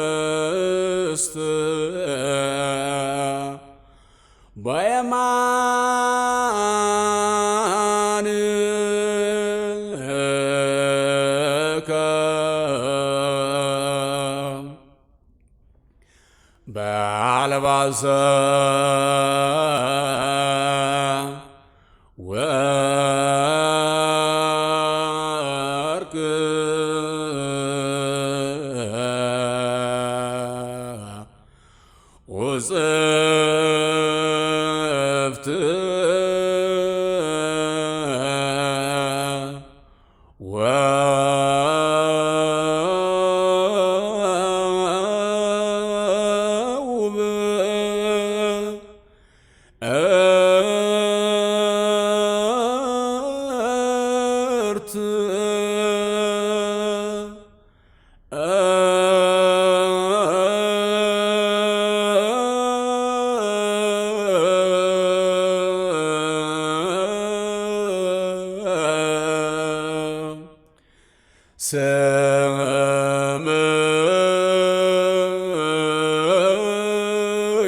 ነገሥት በየማንከ በአልባሰ ወርቅ ወጽፍት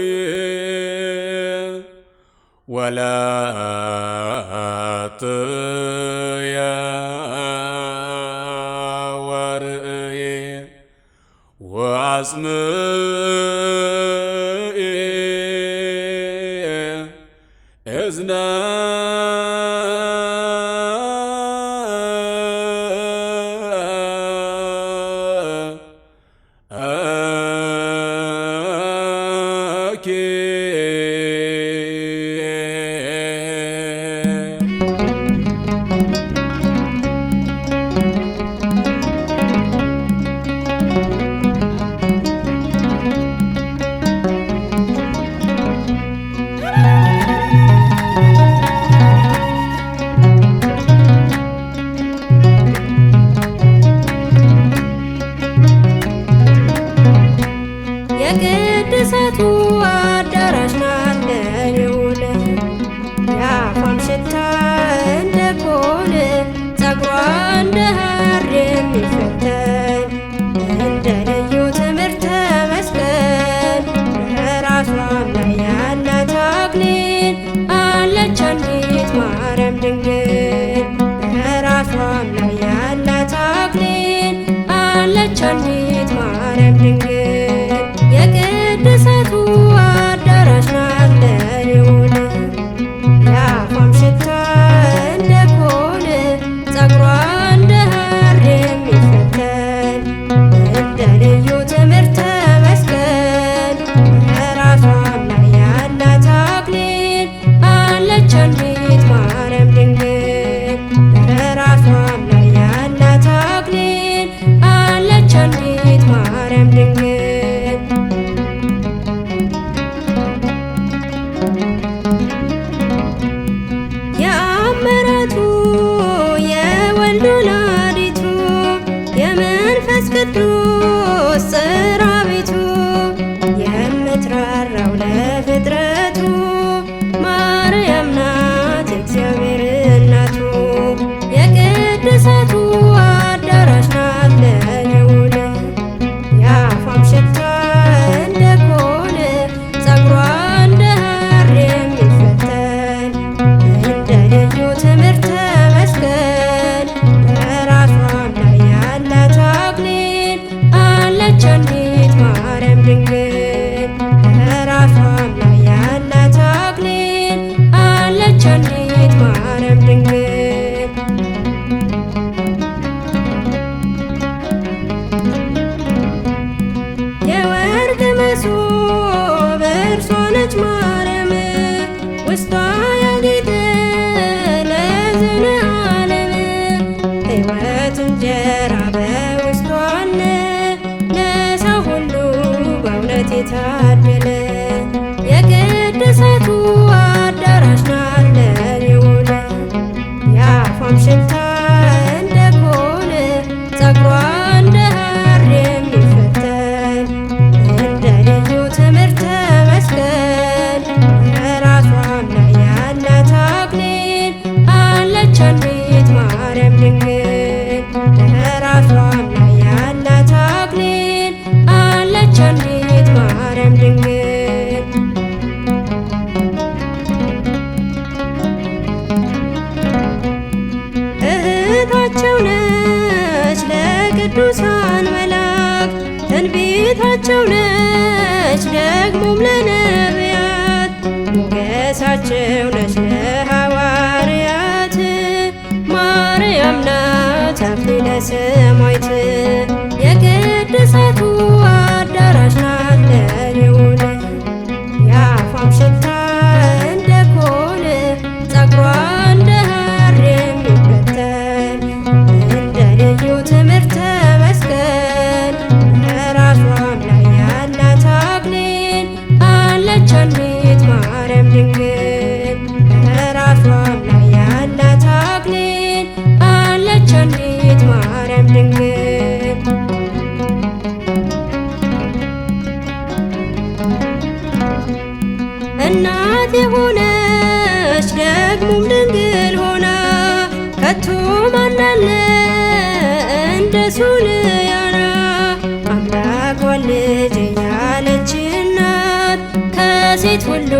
ሰምየ ወለትየ ወርእየ ወአጽምየ እዝነ የቅድስቱ አዳራሽ ናት ልዑል የአፏም ሽታ እንደ ኮል ፀጉሯ እንደ ሐር የሚፈተን እንደ ልዩ ትምህርተ መስቀል በራሷም ላይ ያላት አክሊል አለች አንዲት ማርያም ድንግል በራሷም ላይ ያላት አክሊል አለች አንዲት ማርያም ድንግል የቅድስቱ አዳራሽ ናት ልዑል የአፏም ሽታ እንደ ኮል ፀጉሯ እንደ ሐር የሚፈተን እንደ ልዩ ትምህርተ መስቀል በራሷም ላይ ያላት አክሊል አለች አንዲት ማርያም ድንግል በራሷም ላይ ያላት አክሊል አለች አንዲት ማርያም ድንግል የአምራቱ የወልድ ወላዲቱ የመንፈስ ቅዱስ ጽራቢቱ የምትራራው ለፍጥረቱ ማርያም ናት እግዚአብሔር እናቱ የቅድስቱ አዳራሽ ናት ልዑል የአፏም ሽታ እንደ ኮል ፀጉሯ እንደ ሐር የሚፈተን እንደ ልዩ ትምህርተ መስቀል በራሷም ላይ ያላት አክሊል አንዲት ማርያም ድንግል በራሷም ላይ ያላት አክሊል አለች አንዲት ማርያም ድንግል እህታቸው ነች ለቅዱሳን መላእክት ትንቢታቸው ነች ደግሞም ለነቢያት ሞገሳቸው ነች ለሐዋርያት ማርያም ናት አክሊለ ሰማዕት የቅድሳቱ አዳራሽ ናት ለልዑል የአፏም ሽታ እንደ ኮል ጸጉሯ እንደ ሐር የሚበተን እንደ ልዩ ትምህርተ መስቀል በራሷም ላይ ያላት አክሊል አለች አንዲት ማርያም ድንግል በራሷም ላይ ያላት አክሊል አለች አንዲት ማርያም ድንግል እናት የሆነች ደግሞም ድንግል ሆና ከቶ ማናለ እንደ ሱልያና አምላክ ወልጅ ያለች እናት ከሴት ሁሉ